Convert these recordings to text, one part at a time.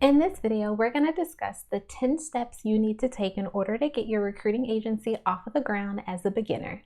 In this video, we're going to discuss the 10 steps you need to take in order to get your recruiting agency off of the ground as a beginner.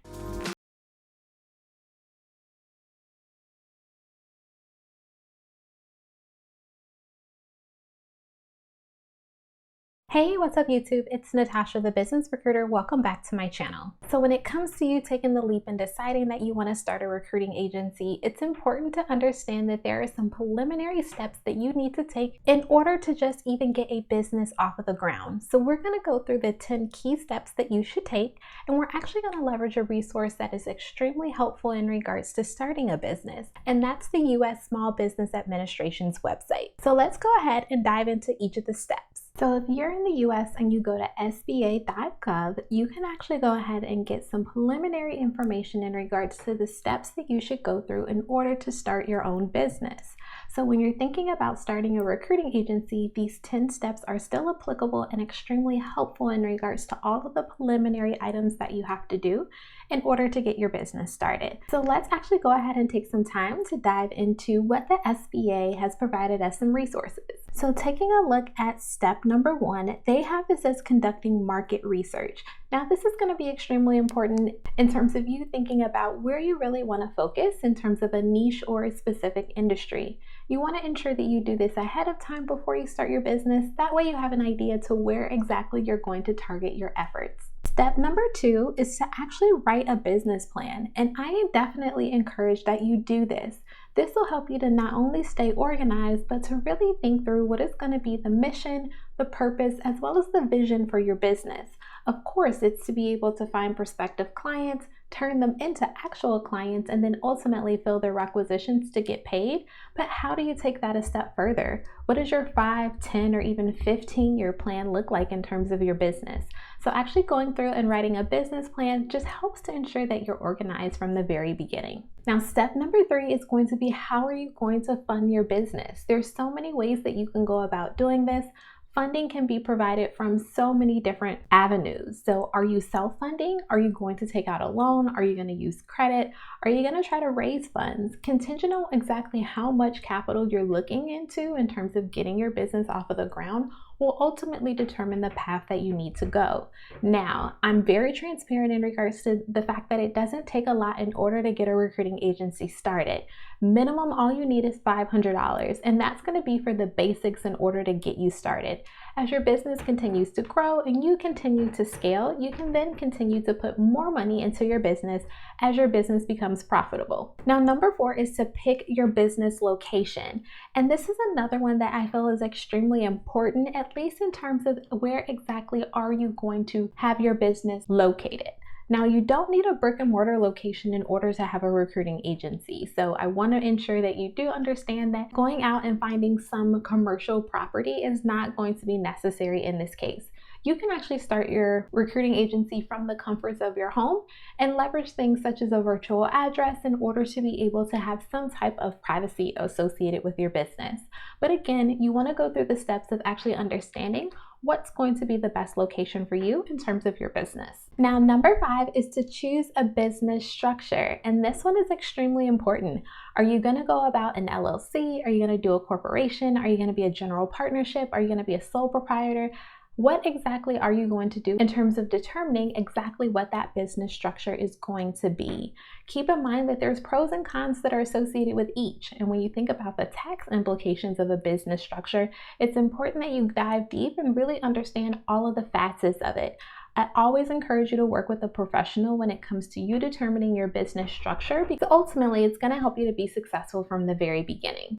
Hey, what's up YouTube? It's Natasha, the business recruiter. Welcome back to my channel. So when it comes to you taking the leap and deciding that you want to start a recruiting agency, it's important to understand that there are some preliminary steps that you need to take in order to just even get a business off of the ground. So we're going to go through the 10 key steps that you should take, and we're actually going to leverage a resource that is extremely helpful in regards to starting a business, and that's the U.S. Small Business Administration's website. So let's go ahead and dive into each of the steps. So if you're in the US and you go to sba.gov, you can actually go ahead and get some preliminary information in regards to the steps that you should go through in order to start your own business. So when you're thinking about starting a recruiting agency, these 10 steps are still applicable and extremely helpful in regards to all of the preliminary items that you have to do in order to get your business started. So let's actually go ahead and take some time to dive into what the SBA has provided us some resources. So taking a look at step number 1, they have this as conducting market research. Now this is going to be extremely important in terms of you thinking about where you really want to focus in terms of a niche or a specific industry. You want to ensure that you do this ahead of time before you start your business. That way you have an idea to where exactly you're going to target your efforts. Step number 2 is to actually write a business plan, and I definitely encourage that you do this. This will help you to not only stay organized, but to really think through what is going to be the mission, the purpose, as well as the vision for your business. Of course, it's to be able to find prospective clients, turn them into actual clients, and then ultimately fill their requisitions to get paid. But how do you take that a step further? What does your 5, 10, or even 15-year plan look like in terms of your business? So actually going through and writing a business plan just helps to ensure that you're organized from the very beginning. Now, step number 3 is going to be, how are you going to fund your business? There's so many ways that you can go about doing this. Funding can be provided from so many different avenues. So are you self-funding? Are you going to take out a loan? Are you going to use credit? Are you going to try to raise funds? Contingent on exactly how much capital you're looking into in terms of getting your business off of the ground will ultimately determine the path that you need to go. Now, I'm very transparent in regards to the fact that it doesn't take a lot in order to get a recruiting agency started. Minimum, all you need is $500, and that's going to be for the basics in order to get you started. As your business continues to grow and you continue to scale, you can then continue to put more money into your business as your business becomes profitable. Now, number 4 is to pick your business location. And this is another one that I feel is extremely important, at least in terms of where exactly are you going to have your business located. Now, you don't need a brick and mortar location in order to have a recruiting agency. So I want to ensure that you do understand that going out and finding some commercial property is not going to be necessary in this case. You can actually start your recruiting agency from the comforts of your home and leverage things such as a virtual address in order to be able to have some type of privacy associated with your business. But again, you want to go through the steps of actually understanding what's going to be the best location for you in terms of your business. Now, number 5 is to choose a business structure. And this one is extremely important. Are you going to go about an LLC? Are you going to do a corporation? Are you going to be a general partnership? Are you going to be a sole proprietor? What exactly are you going to do in terms of determining exactly what that business structure is going to be? Keep in mind that there's pros and cons that are associated with each. And when you think about the tax implications of a business structure, it's important that you dive deep and really understand all of the facets of it. I always encourage you to work with a professional when it comes to you determining your business structure, because ultimately it's going to help you to be successful from the very beginning.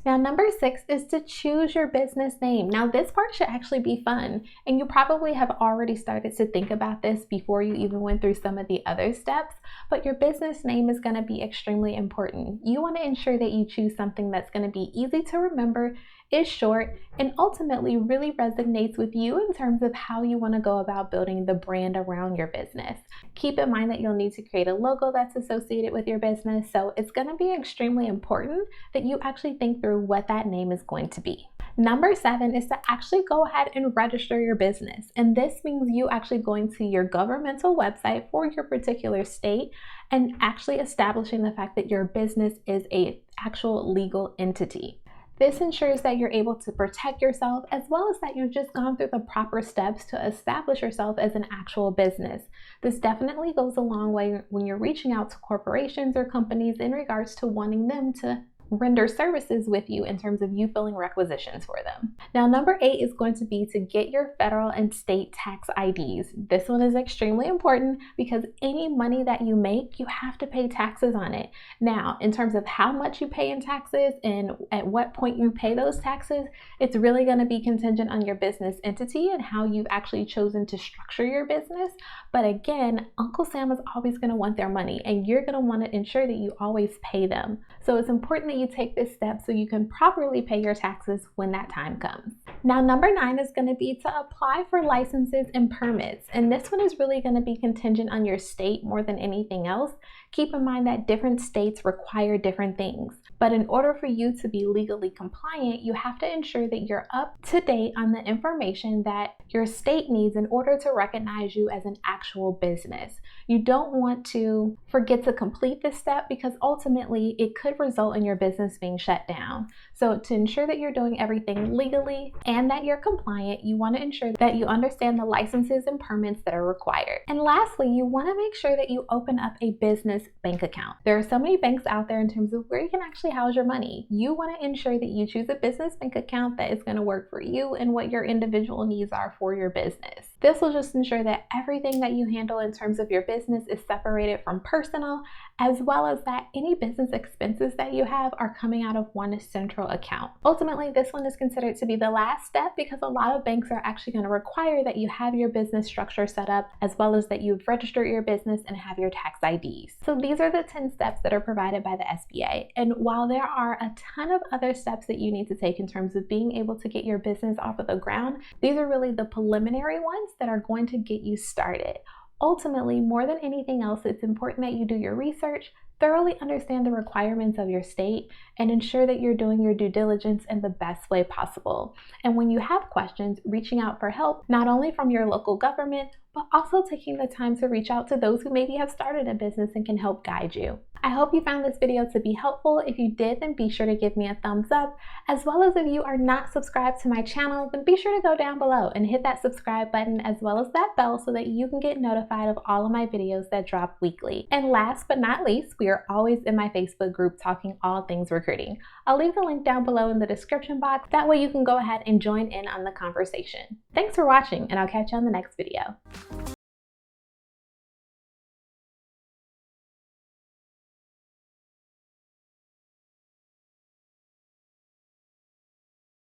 Now, number 6 is to choose your business name. Now, this part should actually be fun, and you probably have already started to think about this before you even went through some of the other steps, but your business name is going to be extremely important. You want to ensure that you choose something that's going to be easy to remember, is short, and ultimately really resonates with you in terms of how you want to go about building the brand around your business. Keep in mind that you'll need to create a logo that's associated with your business, so it's going to be extremely important that you actually think through what that name is going to be. Number 7 is to actually go ahead and register your business. And this means you actually going to your governmental website for your particular state and actually establishing the fact that your business is an actual legal entity. This ensures that you're able to protect yourself as well as that you've just gone through the proper steps to establish yourself as an actual business. This definitely goes a long way when you're reaching out to corporations or companies in regards to wanting them to render services with you in terms of you filling requisitions for them. Now, number 8 is going to be to get your federal and state tax IDs. This one is extremely important because any money that you make, you have to pay taxes on it. Now, in terms of how much you pay in taxes and at what point you pay those taxes, it's really going to be contingent on your business entity and how you've actually chosen to structure your business. But again, Uncle Sam is always going to want their money, and you're going to want to ensure that you always pay them. So it's important that you take this step so you can properly pay your taxes when that time comes. Now, number 9 is going to be to apply for licenses and permits. And this one is really going to be contingent on your state more than anything else. Keep in mind that different states require different things. But in order for you to be legally compliant, you have to ensure that you're up to date on the information that your state needs in order to recognize you as an actual business. You don't want to forget to complete this step because ultimately it could result in your business being shut down. So to ensure that you're doing everything legally and that you're compliant, you want to ensure that you understand the licenses and permits that are required. And lastly, you want to make sure that you open up a business bank account. There are so many banks out there in terms of where you can actually house your money. You want to ensure that you choose a business bank account that is going to work for you and what your individual needs are for your business. This will just ensure that everything that you handle in terms of your business is separated from personal, as well as that any business expenses that you have are coming out of one central account. Ultimately, this one is considered to be the last step because a lot of banks are actually going to require that you have your business structure set up, as well as that you've registered your business and have your tax IDs. So these are the 10 steps that are provided by the SBA. And while there are a ton of other steps that you need to take in terms of being able to get your business off of the ground, these are really the preliminary ones that are going to get you started. Ultimately, more than anything else, it's important that you do your research, thoroughly understand the requirements of your state, and ensure that you're doing your due diligence in the best way possible. And when you have questions, reaching out for help, not only from your local government, but also taking the time to reach out to those who maybe have started a business and can help guide you. I hope you found this video to be helpful. If you did, then be sure to give me a thumbs up, as well as if you are not subscribed to my channel, then be sure to go down below and hit that subscribe button as well as that bell so that you can get notified of all of my videos that drop weekly. And last but not least, we are always in my Facebook group talking all things recruiting. I'll leave the link down below in the description box. That way you can go ahead and join in on the conversation. Thanks for watching, and I'll catch you on the next video.